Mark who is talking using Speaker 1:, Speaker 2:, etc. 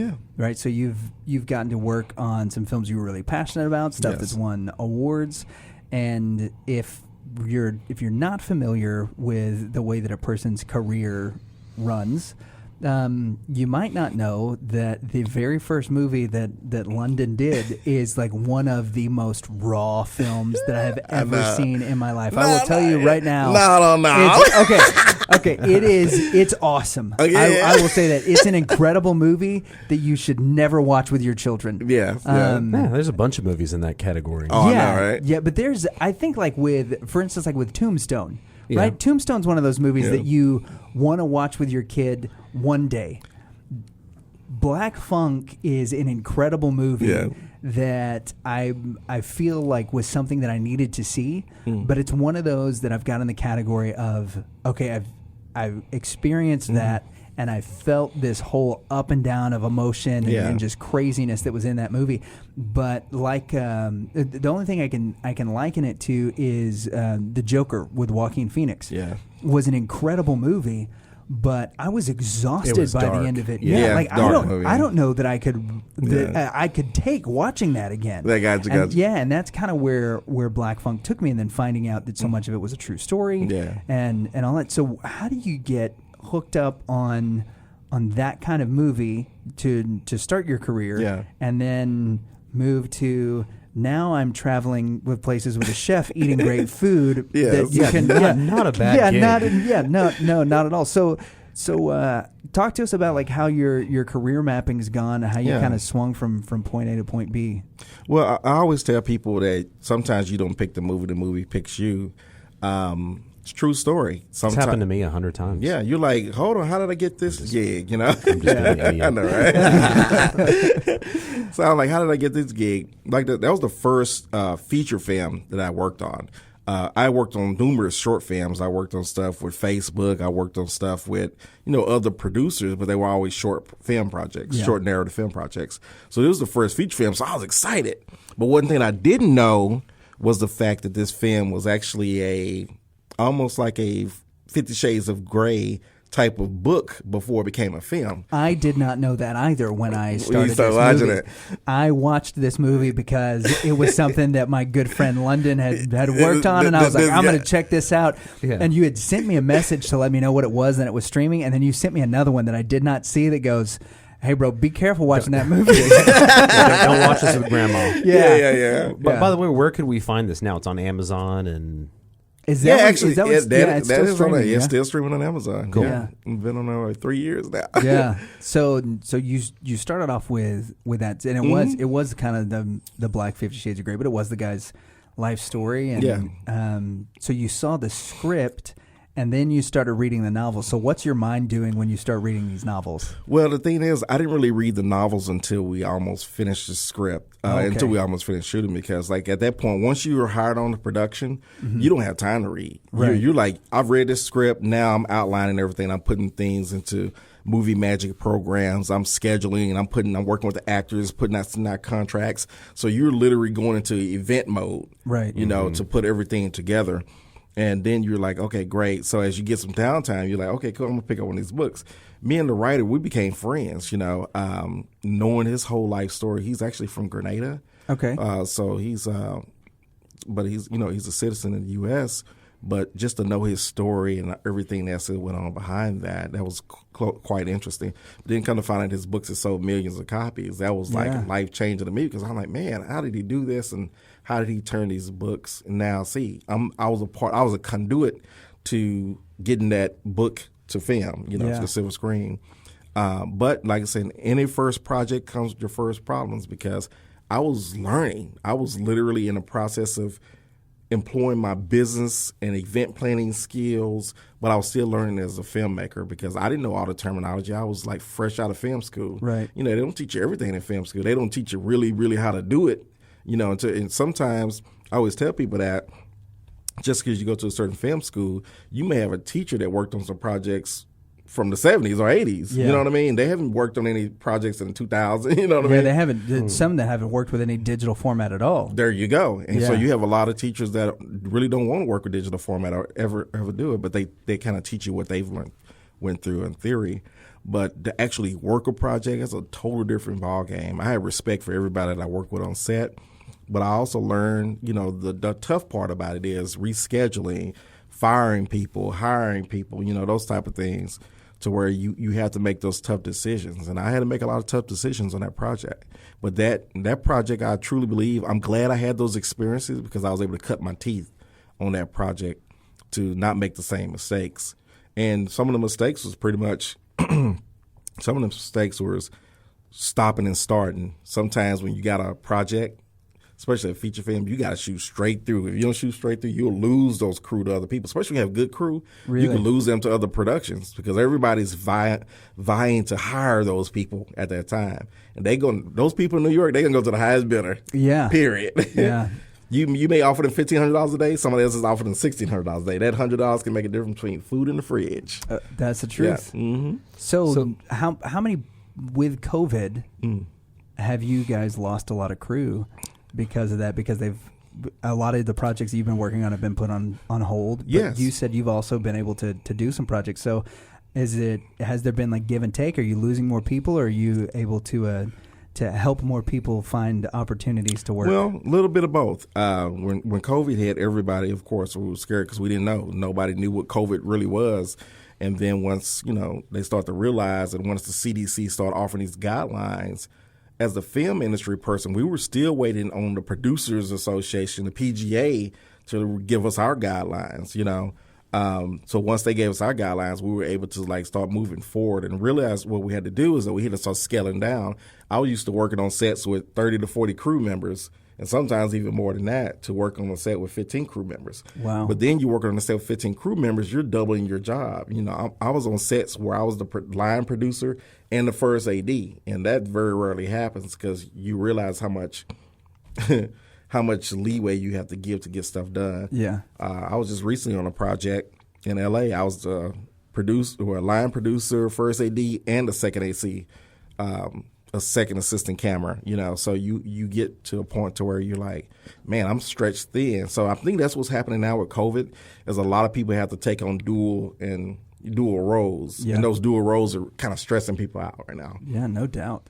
Speaker 1: Yeah.
Speaker 2: Right. So you've gotten to work on some films you were really passionate about, stuff that's won awards, and if you're not familiar with the way that a person's career runs, you might not know that the very first movie that London did is like one of the most raw films that I have ever seen in my life. I will tell you right now.
Speaker 1: No.
Speaker 2: Okay, it's awesome. I will say that it's an incredible movie that you should never watch with your children.
Speaker 1: Yeah.
Speaker 3: There's a bunch of movies in that category.
Speaker 1: Oh, yeah, I know, right?
Speaker 2: Yeah, but there's, I think, like for instance, like with Tombstone.
Speaker 3: Yeah.
Speaker 2: Right? Tombstone's one of those movies that you want to watch with your kid one day. Black Funk is an incredible movie that I feel like was something that I needed to see, but it's one of those that I've got in the category of, okay, I've experienced that, and I felt this whole up and down of emotion and just craziness that was in that movie. But like the only thing I can liken it to is The Joker with Joaquin Phoenix.
Speaker 1: Yeah,
Speaker 2: was an incredible movie, but I was exhausted by the end of it.
Speaker 1: Like
Speaker 2: I don't know that I could I could take watching that again. And that's kind of where Black Funk took me, and then finding out that so much of it was a true story. And all that. So how do you get hooked up on that kind of movie to start your career, and then move to now I'm traveling with places with a chef eating great food that you can
Speaker 3: not a bad gig.
Speaker 2: Not at all. So talk to us about like how your career mapping's gone, how you kind of swung from point A to point B.
Speaker 1: Well, I always tell people that sometimes you don't pick the movie picks you. It's a true story.
Speaker 3: It's happened to me 100 times.
Speaker 1: Yeah, you're like, hold on, how did I get this gig? You know,
Speaker 3: I'm just
Speaker 1: I know, right? So I'm like, how did I get this gig? Like that was the first feature film that I worked on. I worked on numerous short films. I worked on stuff with Facebook. I worked on stuff with other producers, but they were always short film projects, short narrative film projects. So it was the first feature film, so I was excited. But one thing I didn't know was the fact that this film was actually almost like a 50 Shades of Grey type of book before it became a film.
Speaker 2: I did not know that either when I started
Speaker 1: watching
Speaker 2: movie.
Speaker 1: it.
Speaker 2: I watched this movie because it was something that my good friend London had worked on, and I was like, I'm going to check this out. Yeah. And you had sent me a message to let me know what it was, and it was streaming, and then you sent me another one that I did not see that goes, hey, bro, be careful watching that movie.
Speaker 3: Don't watch this with grandma.
Speaker 1: Yeah.
Speaker 3: But by the way, where could we find this now? It's on Amazon and...
Speaker 2: Is that
Speaker 1: it's still streaming on Amazon.
Speaker 3: Cool.
Speaker 1: Yeah. Been on there like 3 years now.
Speaker 2: Yeah. So you started off with that, and it was kind of the Black 50 Shades of Grey, but it was the guy's life story, and so you saw the script. And then you started reading the novels. So what's your mind doing when you start reading these novels?
Speaker 1: Well, the thing is, I didn't really read the novels until we almost finished the script, until we almost finished shooting, because like at that point, once you were hired on the production, you don't have time to read.
Speaker 2: Right.
Speaker 1: You're like, I've read this script. Now I'm outlining everything. I'm putting things into movie magic programs. I'm scheduling, and I'm working with the actors, putting out contracts. So you're literally going into event mode,
Speaker 2: right?
Speaker 1: To put everything together. And then you're like, okay, great. So as you get some downtime, you're like, okay, cool, I'm going to pick up one of these books. Me and the writer, we became friends, knowing his whole life story. He's actually from Grenada.
Speaker 2: Okay.
Speaker 1: So he's a citizen in the U.S., but just to know his story and everything that went on behind that was quite interesting. But then come to find out his books have sold millions of copies. That was like life-changing to me, because I'm like, man, how did he do this? And how did he turn these books? And now, see, I was a conduit to getting that book to film, to the silver screen. But like I said, any first project comes with your first problems, because I was learning. I was literally in the process of employing my business and event planning skills, but I was still learning as a filmmaker, because I didn't know all the terminology. I was like fresh out of film school.
Speaker 2: Right.
Speaker 1: They don't teach you everything in film school. They don't teach you really, really how to do it. And sometimes I always tell people that just because you go to a certain film school, you may have a teacher that worked on some projects from the 70s or 80s.
Speaker 2: Yeah.
Speaker 1: You know what I mean? They haven't worked on any projects in 2000. You know what I mean?
Speaker 2: Yeah, they haven't. Some that haven't worked with any digital format at all.
Speaker 1: There you go. And so you have a lot of teachers that really don't want to work with digital format or ever do it, but they kind of teach you what they've went through in theory. But to actually work a project is a total different ball game. I have respect for everybody that I work with on set, but I also learned, the tough part about it is rescheduling, firing people, hiring people, those type of things, to where you have to make those tough decisions. And I had to make a lot of tough decisions on that project. But that project, I truly believe, I'm glad I had those experiences because I was able to cut my teeth on that project to not make the same mistakes. And some of the mistakes was pretty much, some of the mistakes was stopping and starting. Sometimes when you got a project, especially a feature film, you got to shoot straight through. If you don't shoot straight through, you'll lose those crew to other people. Especially when you have good crew,
Speaker 2: really?
Speaker 1: You can lose them to other productions because everybody's vying to hire those people at that time. And those people in New York, they're going to go to the highest bidder.
Speaker 2: Yeah.
Speaker 1: Period.
Speaker 2: Yeah.
Speaker 1: You may offer them $1,500 a day. Somebody else is offering them $1,600 a day. That $100 can make a difference between food and the fridge.
Speaker 2: That's the truth.
Speaker 1: Yeah. Mm-hmm.
Speaker 2: So how many, with COVID, have you guys lost a lot of crew because of that? Because a lot of the projects you've been working on have been put on hold. But
Speaker 1: yes.
Speaker 2: You said you've also been able to do some projects. So has there been like give and take? Are you losing more people, or are you able to help more people find opportunities to work?
Speaker 1: Well, a little bit of both. When COVID hit, everybody, of course, we were scared because we didn't know. Nobody knew what COVID really was. And then once, they start to realize, and once the CDC started offering these guidelines, as the film industry person, we were still waiting on the Producers Association, the PGA, to give us our guidelines, So once they gave us our guidelines, we were able to start moving forward and realize what we had to do is that we had to start scaling down. I was used to working on sets with 30 to 40 crew members, and sometimes even more than that, to work on a set with 15 crew members.
Speaker 2: Wow.
Speaker 1: But then you work on a set with 15 crew members, you're doubling your job. I was on sets where I was the line producer and the first AD, and that very rarely happens because you realize how much leeway you have to give to get stuff done.
Speaker 2: Yeah.
Speaker 1: I was just recently on a project in LA. I was the line producer, first AD, and the second AC, a second assistant camera. So you get to a point to where you're like, man, I'm stretched thin. So I think that's what's happening now with COVID, is a lot of people have to take on dual roles,
Speaker 2: yeah.
Speaker 1: and those dual roles are kind of stressing people out right now.
Speaker 2: Yeah, no doubt.